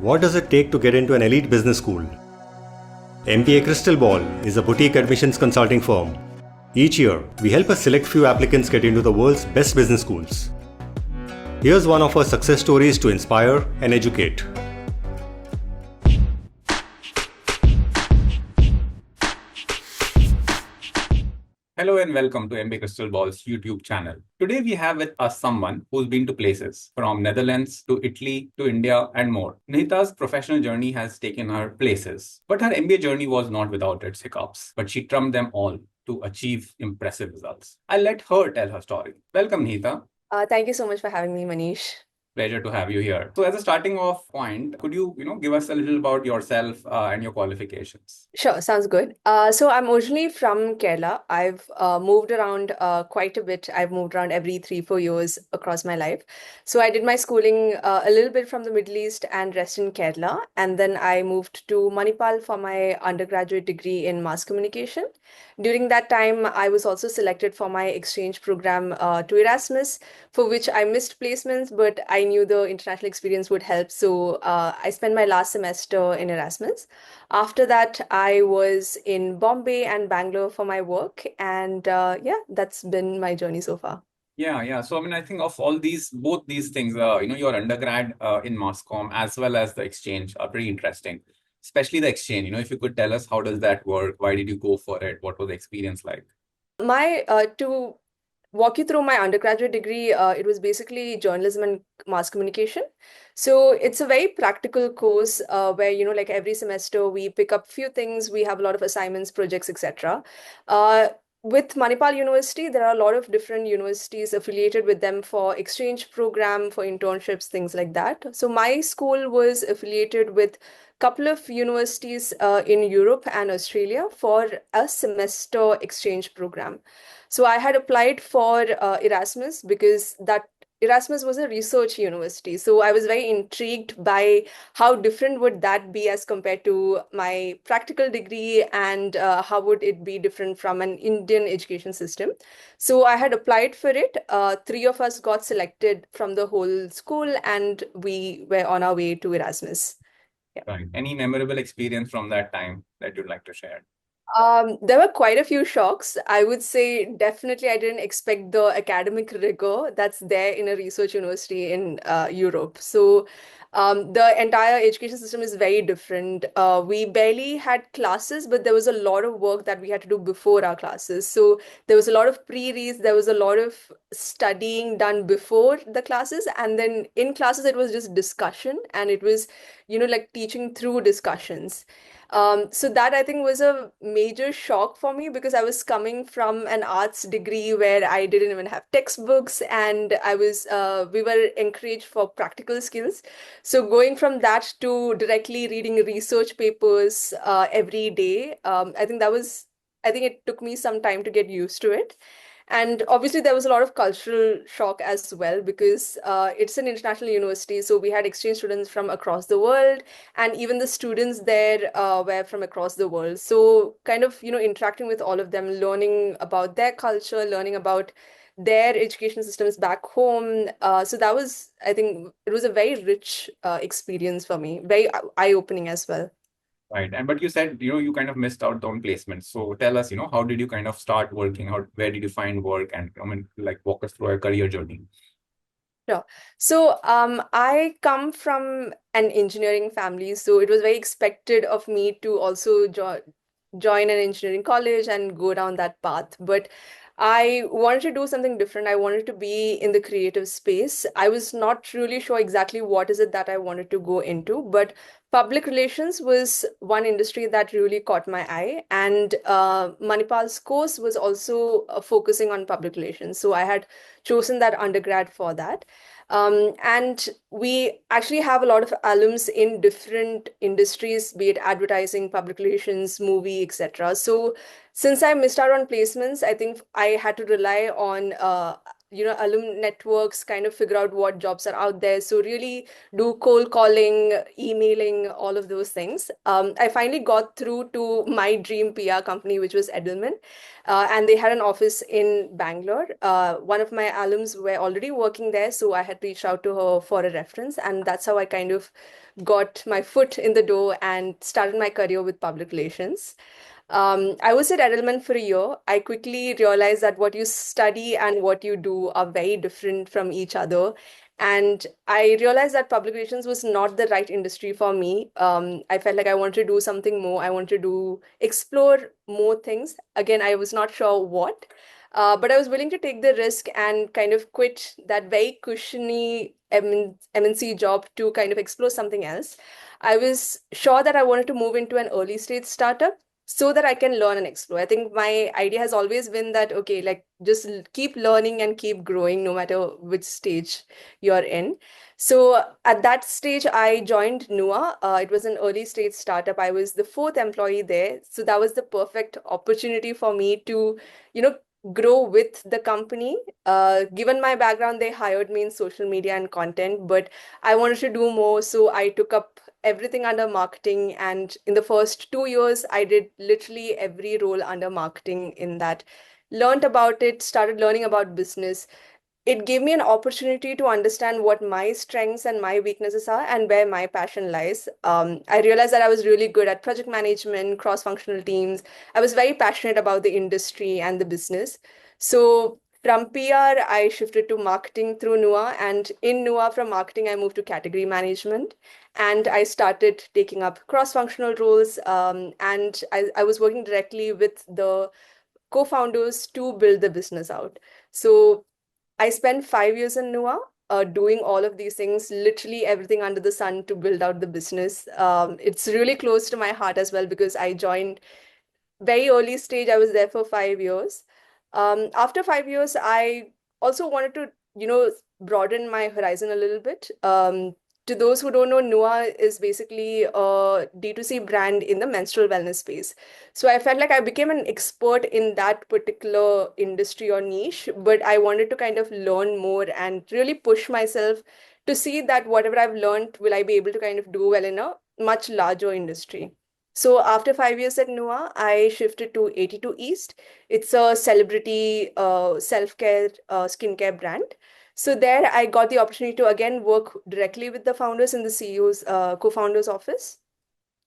What does it take to get into an elite business school? mbacrystalball is a boutique admissions consulting firm. Each year, we help a select few applicants get into the world's best business schools. Here's one of our success stories to inspire and educate. Hello and welcome to MB Crystal Ball's YouTube channel. Today we have with us someone who's been to places from Netherlands to Italy to India and more. Nihitha's professional journey has taken her places, but her MBA journey was not without its hiccups, but she trumped them all to achieve impressive results. I'll let her tell her story. Welcome, Nihitha. Thank you so much for having me, Manish. Pleasure to have you here. So as a starting off point, could you, give us a little about yourself and your qualifications? Sure, sounds good. So I'm originally from Kerala. I've moved around quite a bit. I've moved around every 3-4 years across my life. So I did my schooling a little bit from the Middle East and rest in Kerala. And then I moved to Manipal for my undergraduate degree in mass communication. During that time, I was also selected for my exchange program to Erasmus, for which I missed placements, but I knew the international experience would help. So I spent my last semester in Erasmus. After that, I was in Bombay and Bangalore for my work. And that's been my journey so far. Yeah. So, I think of all both these things, your undergrad in mass comm as well as the exchange are pretty interesting, especially the exchange. If you could tell us, how does that work? Why did you go for it? What was the experience like? To walk you through my undergraduate degree, it was basically journalism and mass communication. So it's a very practical course where, like every semester we pick up few things, we have a lot of assignments, projects, etc. With Manipal University, there are a lot of different universities affiliated with them for exchange program, for internships, things like that. So my school was affiliated with couple of universities in Europe and Australia for a semester exchange program. So I had applied for Erasmus because that Erasmus was a research university. So I was very intrigued by how different would that be as compared to my practical degree, and how would it be different from an Indian education system. So I had applied for it. Three of us got selected from the whole school, and we were on our way to Erasmus. Yeah. Right. Any memorable experience from that time that you'd like to share? There were quite a few shocks. I would say definitely I didn't expect the academic rigor that's there in a research university in Europe. So the entire education system is very different. We barely had classes, but there was a lot of work that we had to do before our classes. So there was a lot of pre-reads, there was a lot of studying done before the classes, and then in classes it was just discussion, and it was, like teaching through discussions. So that I think was a major shock for me because I was coming from an arts degree where I didn't even have textbooks, and we were encouraged for practical skills. So going from that to directly reading research papers every day, I think it took me some time to get used to it. And obviously, there was a lot of cultural shock as well because it's an international university. So we had exchange students from across the world, and even the students there were from across the world. So kind of, interacting with all of them, learning about their culture, learning about their education systems back home. So that was, I think, it was a very rich experience for me, very eye-opening as well. Right. But you said, you kind of missed out on placements. So tell us, how did you kind of start working? Where did you find work? And walk us through your career journey. Sure. So I come from an engineering family, so it was very expected of me to also join an engineering college and go down that path. But I wanted to do something different. I wanted to be in the creative space. I was not really sure exactly what is it that I wanted to go into, but public relations was one industry that really caught my eye. And Manipal's course was also focusing on public relations. So I had chosen that undergrad for that. And we actually have a lot of alums in different industries, be it advertising, public relations, movie, etc. So since I missed out on placements, I think I had to rely on alum networks, kind of figure out what jobs are out there. So really do cold calling, emailing, all of those things. I finally got through to my dream PR company, which was Edelman. And they had an office in Bangalore. One of my alums were already working there, so I had reached out to her for a reference. And that's how I kind of got my foot in the door and started my career with public relations. I was at Edelman for a year. I quickly realized that what you study and what you do are very different from each other. And I realized that public relations was not the right industry for me. I felt like I wanted to do something more. I wanted to explore more things. Again, I was not sure what, but I was willing to take the risk and kind of quit that very cushiony MNC job to kind of explore something else. I was sure that I wanted to move into an early stage startup so that I can learn and explore. I think my idea has always been that, okay, like just keep learning and keep growing no matter which stage you're in. So at that stage, I joined NUA. It was an early stage startup. I was the fourth employee there. So that was the perfect opportunity for me to, you know, grow with the company. Given my background, they hired me in social media and content, but I wanted to do more. So I took up everything under marketing. And in the first 2 years, I did literally every role under marketing in that. Learned about it, started learning about business. It gave me an opportunity to understand what my strengths and my weaknesses are and where my passion lies. I realized that I was really good at project management, cross-functional teams. I was very passionate about the industry and the business. So from PR, I shifted to marketing through NUA. And in NUA, from marketing, I moved to category management. And I started taking up cross-functional roles. And I was working directly with the co-founders to build the business out. So I spent 5 years in NUA doing all of these things, literally everything under the sun to build out the business. It's really close to my heart as well because I joined very early stage. I was there for 5 years. After 5 years, I also wanted to, broaden my horizon a little bit. To those who don't know, Noa is basically a D2C brand in the menstrual wellness space. So I felt like I became an expert in that particular industry or niche, but I wanted to kind of learn more and really push myself to see that whatever I've learned, will I be able to kind of do well in a much larger industry. So after 5 years at NUA, I shifted to 82 East. It's a celebrity self-care skincare brand. So there I got the opportunity to again work directly with the founders in the CEO's co-founders office.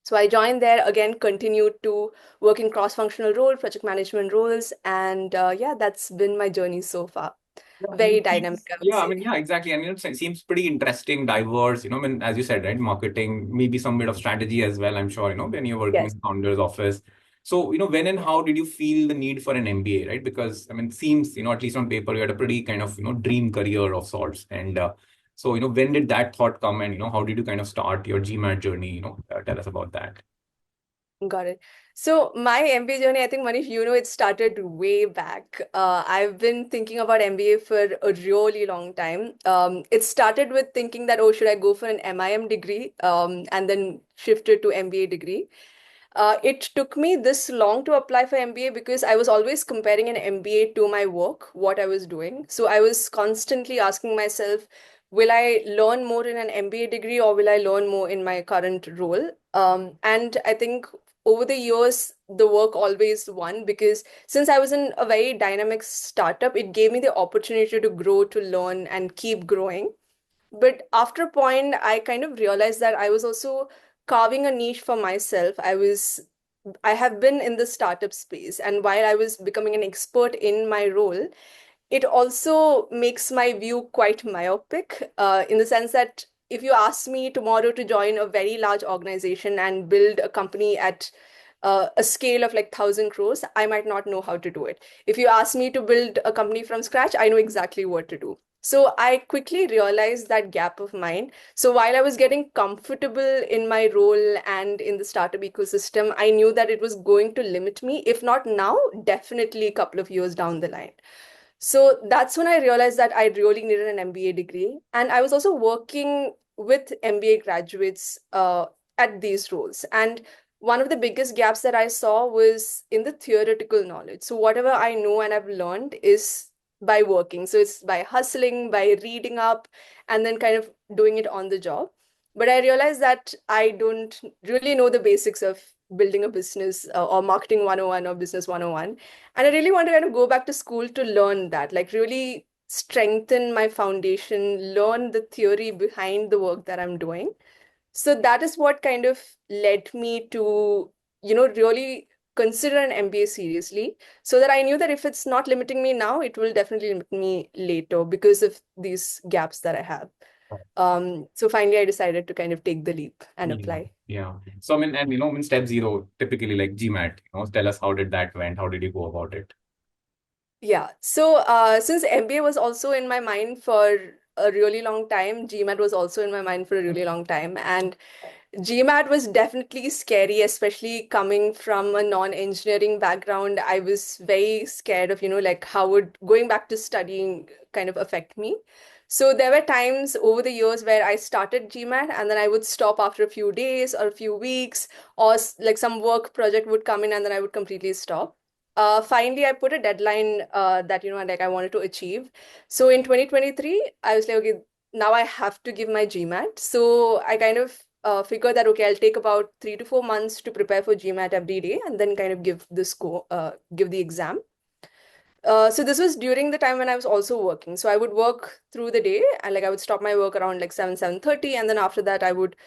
So I joined there again, continued to work in cross-functional role, project management roles, and yeah, that's been my journey so far. Yeah, I mean, Very dynamic, I would say. yeah, exactly. And it seems pretty interesting, diverse, I mean, as you said, right? Marketing, maybe some bit of strategy as well, I'm sure, when you're working in Yes. the founder's office. So, when and how did you feel the need for an MBA, right? Because, I mean, it seems, at least on paper, you had a pretty kind of, dream career of sorts. And so, when did that thought come and, how did you kind of start your GMAT journey? Tell us about that. Got it. So my MBA journey, I think, Manish, it started way back. I've been thinking about MBA for a really long time. It started with thinking that, oh, should I go for an MIM degree, and then shifted to MBA degree. It took me this long to apply for MBA because I was always comparing an MBA to my work, what I was doing. So I was constantly asking myself, will I learn more in an MBA degree or will I learn more in my current role? And I think over the years, the work always won because since I was in a very dynamic startup, it gave me the opportunity to grow, to learn, and keep growing. But after a point, I kind of realized that I was also carving a niche for myself. I have been in the startup space, and while I was becoming an expert in my role, it also makes my view quite myopic, in the sense that if you ask me tomorrow to join a very large organization and build a company at a scale of like 1,000 crores, I might not know how to do it. If you ask me to build a company from scratch, I know exactly what to do. So I quickly realized that gap of mine. So while I was getting comfortable in my role and in the startup ecosystem, I knew that it was going to limit me, if not now, definitely a couple of years down the line. So that's when I realized that I really needed an MBA degree. And I was also working with MBA graduates at these roles. And one of the biggest gaps that I saw was in the theoretical knowledge. So whatever I know and I've learned is by working. So it's by hustling, by reading up, and then kind of doing it on the job. But I realized that I don't really know the basics of building a business or marketing 101 or business 101. And I really want to kind of go back to school to learn that, like really strengthen my foundation, learn the theory behind the work that I'm doing. So that is what kind of led me to, really consider an MBA seriously, so that I knew that if it's not limiting me now, it will definitely limit me later because of these gaps that I have. So finally, I decided to kind of take the leap and Yeah. apply. Yeah. So, I mean, and in step zero, typically like GMAT, tell us how did that went? How did you go about it? Yeah. So since MBA was also in my mind for a really long time, GMAT was also in my mind for a really long time. And GMAT was definitely scary, especially coming from a non-engineering background. I was very scared of, like how would going back to studying kind of affect me. So there were times over the years where I started GMAT and then I would stop after a few days or a few weeks, or like some work project would come in and then I would completely stop. Finally, I put a deadline that, like I wanted to achieve. So in 2023, I was like, okay, now I have to give my GMAT. So I kind of figured that, okay, I'll take about 3 to 4 months to prepare for GMAT every day and then kind of give the score, give the exam. So this was during the time when I was also working. So I would work through the day and like I would stop my work around like 7:30. And then after that, I would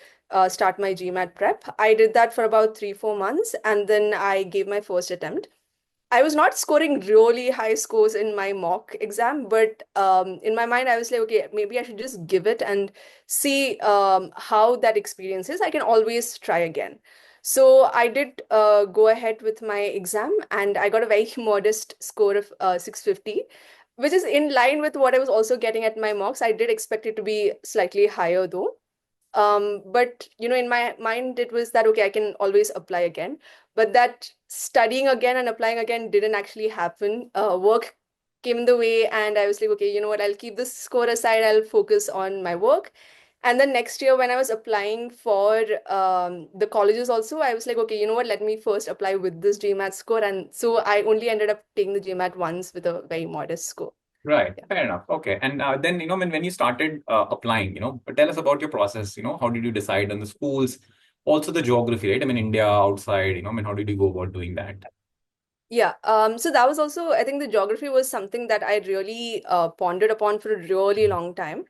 start my GMAT prep. I did that for about 3, 4 months and then I gave my first attempt. I was not scoring really high scores in my mock exam, but in my mind, I was like, okay, maybe I should just give it and see how that experience is. I can always try again. So I did go ahead with my exam and I got a very modest score of 650, which is in line with what I was also getting at my mocks. I did expect it to be slightly higher though. But in my mind, it was that, okay, I can always apply again. But that studying again and applying again didn't actually happen. Work came the way, and I was like, okay, you know what, I'll keep this score aside, I'll focus on my work. And then next year, when I was applying for the colleges also, I was like, okay, you know what, let me first apply with this GMAT score. And so I only ended up taking the GMAT once with a very modest score. Right. Yeah. Fair enough. Okay. And then, when you started applying, tell us about your process. How did you decide on the schools? Also the geography, right? I mean, India, outside, how did you go about doing that? Yeah, so that was also, I think the geography was something that I really pondered upon for a really long time.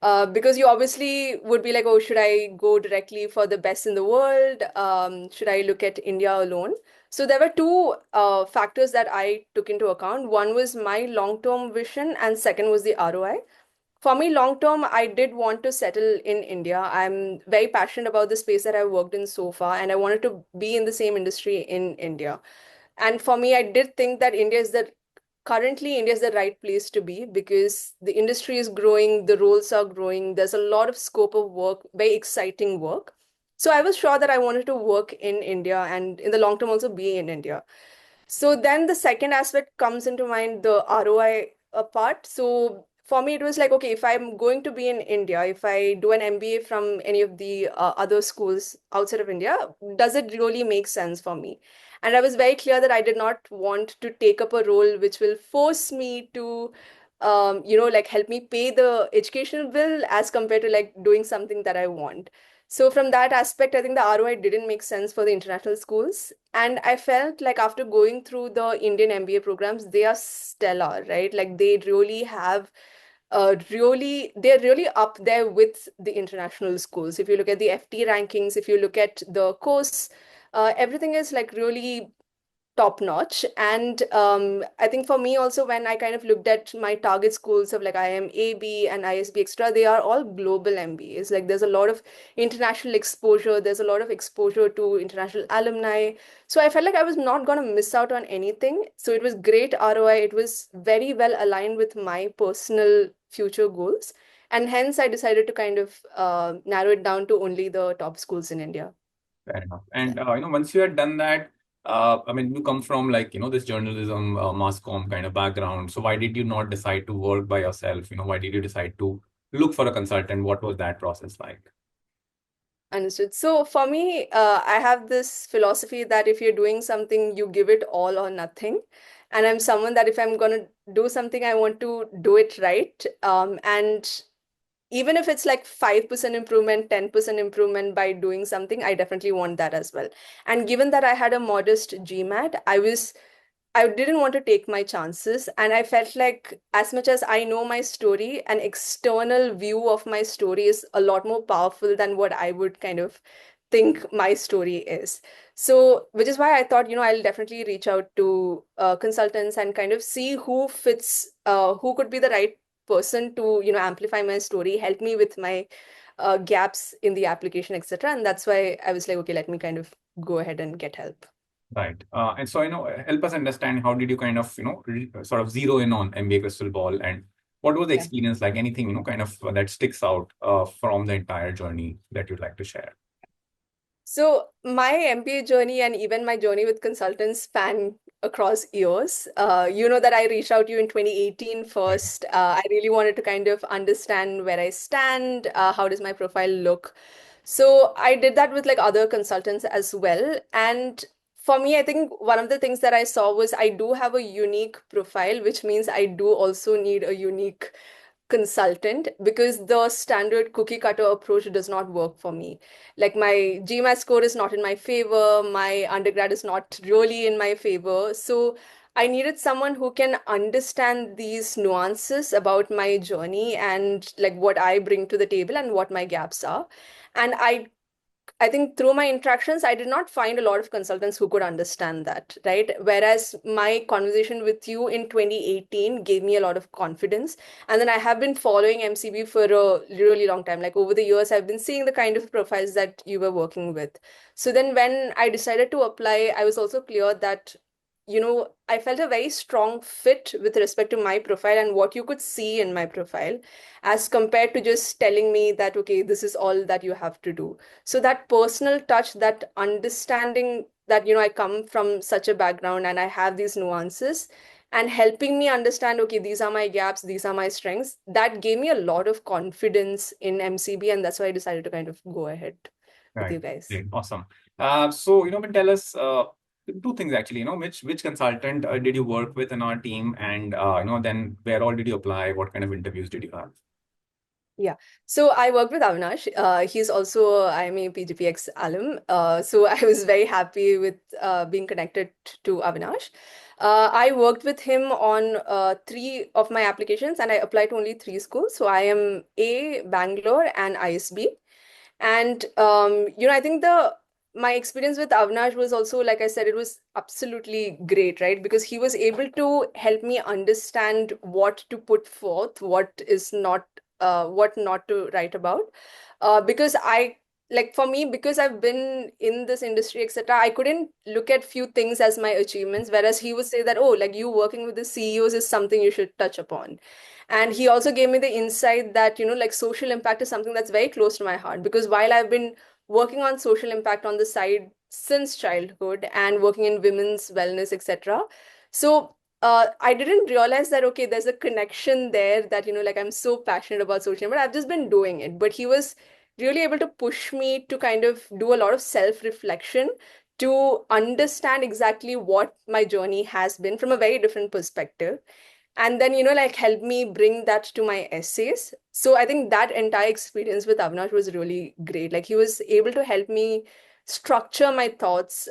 Because you obviously would be like, oh, should I go directly for the best in the world? Should I look at India alone? So there were two factors that I took into account. One was my long-term vision, and second was the ROI. For me, long term, I did want to settle in India. I'm very passionate about the space that I've worked in so far, and I wanted to be in the same industry in India. And for me, I did think that currently India is the right place to be because the industry is growing, the roles are growing, there's a lot of scope of work, very exciting work. So I was sure that I wanted to work in India and in the long term also be in India. So then the second aspect comes into mind, the ROI part. So for me, it was like, okay, if I'm going to be in India, if I do an MBA from any of the other schools outside of India, does it really make sense for me? And I was very clear that I did not want to take up a role which will force me to, like help me pay the educational bill as compared to like doing something that I want. So from that aspect, I think the ROI didn't make sense for the international schools. And I felt like after going through the Indian MBA programs, they are stellar, right? Like they really have they're really up there with the international schools. If you look at the FT rankings, if you look at the course, everything is like really top notch. And I think for me also, when I kind of looked at my target schools of like IIM-AB and ISB Extra, they are all global MBAs. Like there's a lot of international exposure, there's a lot of exposure to international alumni. So I felt like I was not going to miss out on anything. So it was great ROI. It was very well aligned with my personal future goals. And hence I decided to kind of narrow it down to only the top schools in India. Fair enough. Yeah. And once you had done that, I mean, you come from like this journalism, mass comm kind of background. So why did you not decide to work by yourself? Why did you decide to look for a consultant? What was that process like? Understood. So for me, I have this philosophy that if you're doing something, you give it all or nothing. And I'm someone that if I'm going to do something, I want to do it right. And even if it's like 5% improvement, 10% improvement by doing something, I definitely want that as well. And given that I had a modest GMAT, I didn't want to take my chances. And I felt like as much as I know my story, an external view of my story is a lot more powerful than what I would kind of think my story is. So, which is why I thought, I'll definitely reach out to consultants and kind of see who fits, who could be the right person to, amplify my story, help me with my gaps in the application, etc. And that's why I was like, okay, let me kind of go ahead and get help. Right. And so, help us understand how did you kind of, sort of zero in on MBA Crystal Ball, and what was the Yeah. experience like? Anything, kind of that sticks out from the entire journey that you'd like to share? So my MBA journey and even my journey with consultants span across years. You know that I reached out to you in 2018 Right. first. I really wanted to kind of understand where I stand, how does my profile look. So I did that with like other consultants as well. And for me, I think one of the things that I saw was I do have a unique profile, which means I do also need a unique consultant because the standard cookie cutter approach does not work for me. Like my GMAT score is not in my favor, my undergrad is not really in my favor. So I needed someone who can understand these nuances about my journey and like what I bring to the table and what my gaps are. And I think through my interactions, I did not find a lot of consultants who could understand that, right? Whereas my conversation with you in 2018 gave me a lot of confidence. And then I have been following MCB for a really long time. Like over the years, I've been seeing the kind of profiles that you were working with. So then when I decided to apply, I was also clear that I felt a very strong fit with respect to my profile and what you could see in my profile, as compared to just telling me that, okay, this is all that you have to do. So that personal touch, that understanding that, I come from such a background and I have these nuances and helping me understand, okay, these are my gaps, these are my strengths, that gave me a lot of confidence in MCB. And that's why I decided to kind of go ahead with Right. you guys. Great. Awesome. So, can tell us two things actually, which consultant did you work with in our team, and then where all did you apply? What kind of interviews did you have? Yeah. So I worked with Avinash. He's also I'm a PGPX alum. So I was very happy with being connected to Avinash. I worked with him on three of my applications and I applied to only three schools. So I am A, Bangalore and ISB. And I think the my experience with Avinash was also, like I said, it was absolutely great, right? Because he was able to help me understand what to put forth, what not to write about. Because like for me, because I've been in this industry, etc., I couldn't look at few things as my achievements, whereas he would say that, oh, like you working with the CEOs is something you should touch upon. And he also gave me the insight that, like social impact is something that's very close to my heart because while I've been working on social impact on the side since childhood and working in women's wellness, etc. So I didn't realize that, okay, there's a connection there that, like I'm so passionate about social impact. I've just been doing it. But he was really able to push me to kind of do a lot of self-reflection to understand exactly what my journey has been from a very different perspective and then like help me bring that to my essays. So I think that entire experience with Avinash was really great. Like he was able to help me structure my thoughts,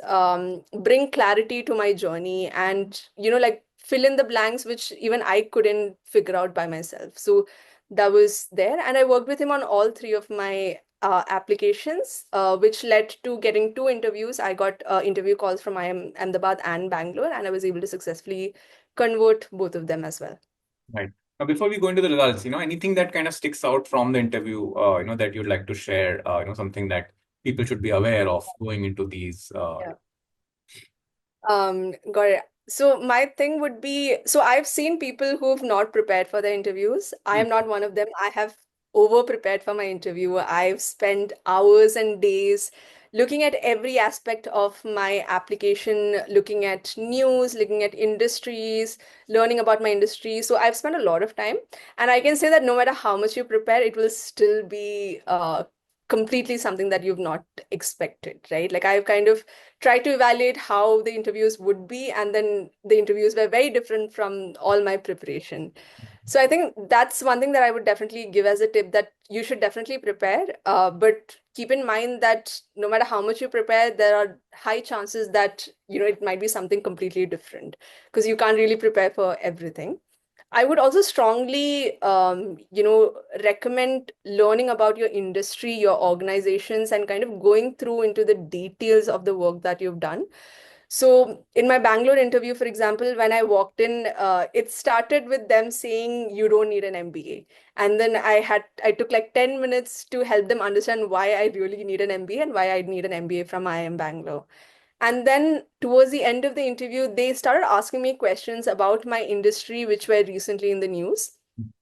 bring clarity to my journey, and like fill in the blanks which even I couldn't figure out by myself. So that was there, and I worked with him on all three of my applications, which led to getting two interviews. I got interview calls from IIM Ahmedabad and Bangalore, and I was able to successfully convert both of them as well. Right. Now, before we go into the results, anything that kind of sticks out from the interview, that you'd like to share, something that people should be aware of going into these. Yeah. Got it. So my thing would be, so I've seen people who've not prepared for their interviews. I am not one of them. I have over prepared for my interview. I've spent hours and days looking at every aspect of my application, looking at news, looking at industries, learning about my industry. So I've spent a lot of time. And I can say that no matter how much you prepare, it will still be completely something that you've not expected, right? Like I've kind of tried to evaluate how the interviews would be, and then the interviews were very different from all my preparation. So I think that's one thing that I would definitely give as a tip, that you should definitely prepare, but keep in mind that no matter how much you prepare, there are high chances that, it might be something completely different, because you can't really prepare for everything. I would also strongly, recommend learning about your industry, your organizations, and kind of going through into the details of the work that you've done. So in my Bangalore interview, for example, when I walked in, it started with them saying you don't need an MBA. And then I took like 10 minutes to help them understand why I really need an MBA and why I need an MBA from IIM Bangalore. And then towards the end of the interview, they started asking me questions about my industry, which were recently in the news.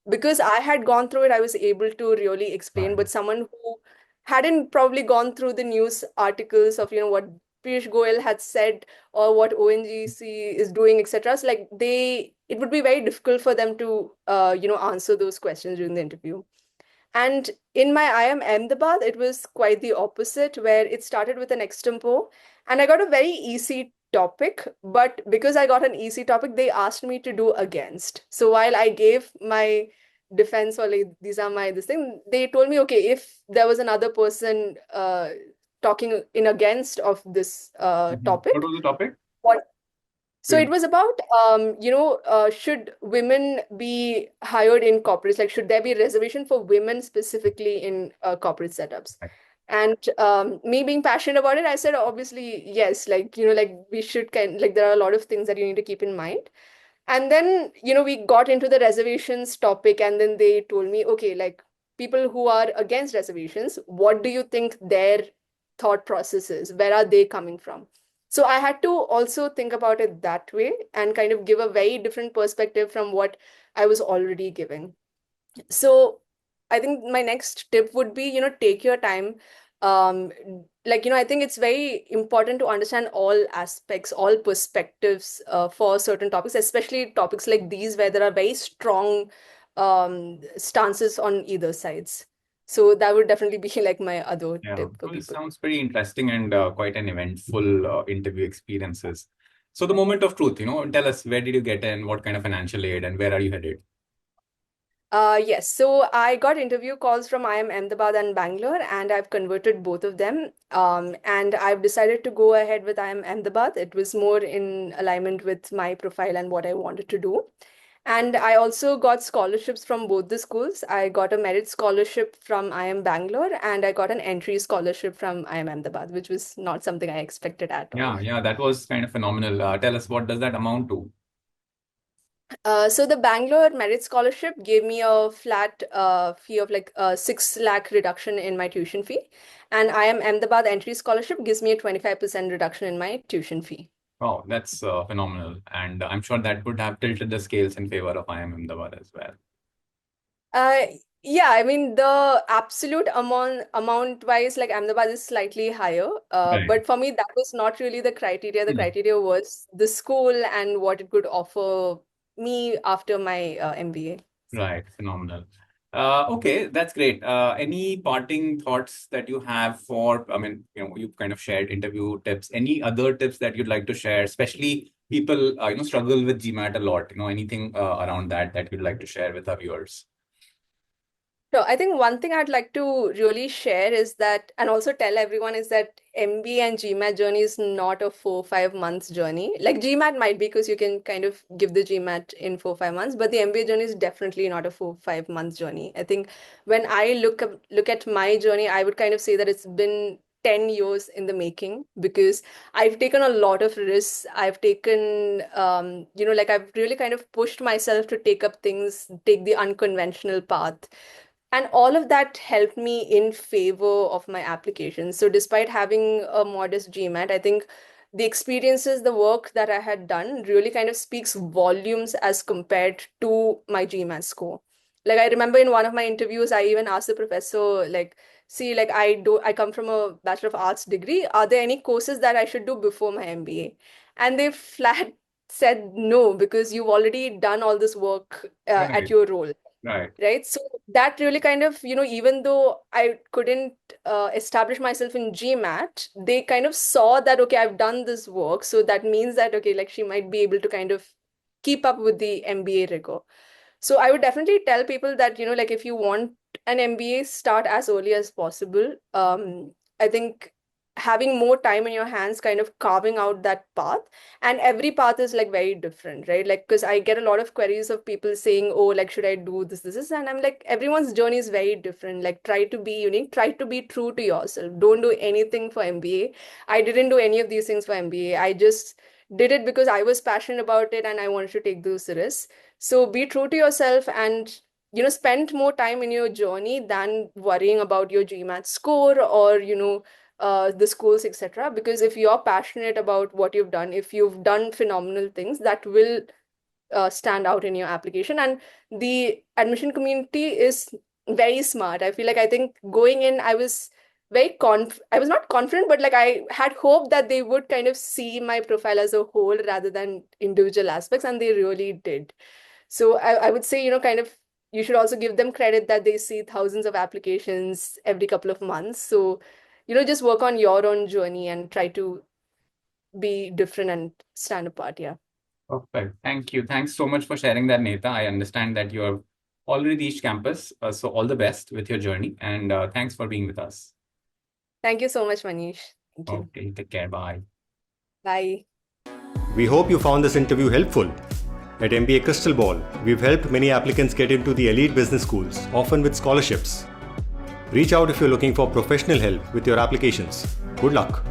Because I had gone through it, I was able to really explain. Right. But someone who hadn't probably gone through the news articles of, what Piyush Goyal had said or what ONGC is doing, etc. So like it would be very difficult for them to, answer those questions during the interview. And in my IIM-Ahmedabad, it was quite the opposite, where it started with an extempo, and I got a very easy topic. But because I got an easy topic, they asked me to do against. So while I gave my defense, or like these are my this thing, they told me, okay, if there was another person talking in against of this What topic, was the topic? what so Yeah. it was about, should women be hired in corporates? Like, should there be reservation for women specifically in corporate setups? And me being passionate about it, I said, obviously, yes, like, like we should like, there are a lot of things that you need to keep in mind. And then, we got into the reservations topic, and then they told me, okay, like people who are against reservations, what do you think their thought process is? Where are they coming from? So I had to also think about it that way and kind of give a very different perspective from what I was already giving. So I think my next tip would be, take your time. Um, I think it's very important to understand all aspects, all perspectives for certain topics, especially topics like these where there are very strong stances on either sides. So that would definitely be like my other Yeah, tip for well, it people. sounds pretty interesting and quite an eventful interview experiences. So the moment of truth, tell us, where did you get in, what kind of financial aid, and where are you headed? Yes, so I got interview calls from IIM Ahmedabad and Bangalore, and I've converted both of them. And I've decided to go ahead with IIM Ahmedabad. It was more in alignment with my profile and what I wanted to do. And I also got scholarships from both the schools. I got a merit scholarship from IIM Bangalore, and I got an entry scholarship from IIM Ahmedabad, which was not something I expected at all. Yeah, that was kind of phenomenal. Tell us, what does that amount to? So the Bangalore Merit Scholarship gave me a flat fee of like 6 lakh reduction in my tuition fee. And IIM Ahmedabad Entry Scholarship gives me a 25% reduction in my tuition fee. Wow, that's phenomenal. And I'm sure that would have tilted the scales in favor of IIM-Ahmedabad as well. Uh, yeah, I mean the absolute amount wise, like Ahmedabad is slightly higher. Right. But for me, that was not really the criteria. The Hmm. criteria was the school and what it could offer me after my MBA. Right, phenomenal. Okay, that's great. Any parting thoughts that you have for, I mean, you've kind of shared interview tips. Any other tips that you'd like to share, especially people, struggle with GMAT a lot, anything around that you'd like to share with our viewers? So I think one thing I'd like to really share is that, and also tell everyone, is that MBA and GMAT journey is not a 4 5 months journey. Like GMAT might be, because you can kind of give the GMAT in 4 5 months, but the MBA journey is definitely not a 4 5 months journey. I think when I look at my journey, I would kind of say that it's been 10 years in the making, because I've taken a lot of risks. I've taken, like I've really kind of pushed myself to take up things, take the unconventional path. And all of that helped me in favor of my application. So despite having a modest GMAT, I think the experiences, the work that I had done really kind of speaks volumes as compared to my GMAT score. Like I remember in one of my interviews, I even asked the professor, like, see, like I come from a Bachelor of Arts degree. Are there any courses that I should do before my MBA? And they flat said no, because you've already done all this work at Right. your role. Right. So that really kind of, even though I couldn't establish myself in GMAT, they kind of saw that, okay, I've done this work. So that means that, okay, like she might be able to kind of keep up with the MBA rigor. So I would definitely tell people that, like if you want an MBA, start as early as possible. I think having more time in your hands, kind of carving out that path, and every path is like very different, right? Like, because I get a lot of queries of people saying, oh, like, should I do this, and I'm like, everyone's journey is very different. Like, try to be unique, try to be true to yourself. Don't do anything for MBA. I didn't do any of these things for MBA. I just did it because I was passionate about it and I wanted to take those risks. So be true to yourself and spend more time in your journey than worrying about your GMAT score or the schools, etc. Because if you're passionate about what you've done, if you've done phenomenal things, that will stand out in your application. And the admission community is very smart. I think going in, I was I was not confident, but like I had hope that they would kind of see my profile as a whole rather than individual aspects, and they really did. So I would say, kind of, you should also give them credit that they see thousands of applications every couple of months. So, just work on your own journey and try to be different and stand apart. Yeah. Perfect. Thank you. Thanks so much for sharing that, Nihitha. I understand that you have already reached campus. So all the best with your journey. And thanks for being with us. Thank you so much, Manish. Thank you. Okay, take care. Bye. Bye. We hope you found this interview helpful. At MBA Crystal Ball, we've helped many applicants get into the elite business schools, often with scholarships. Reach out if you're looking for professional help with your applications. Good luck.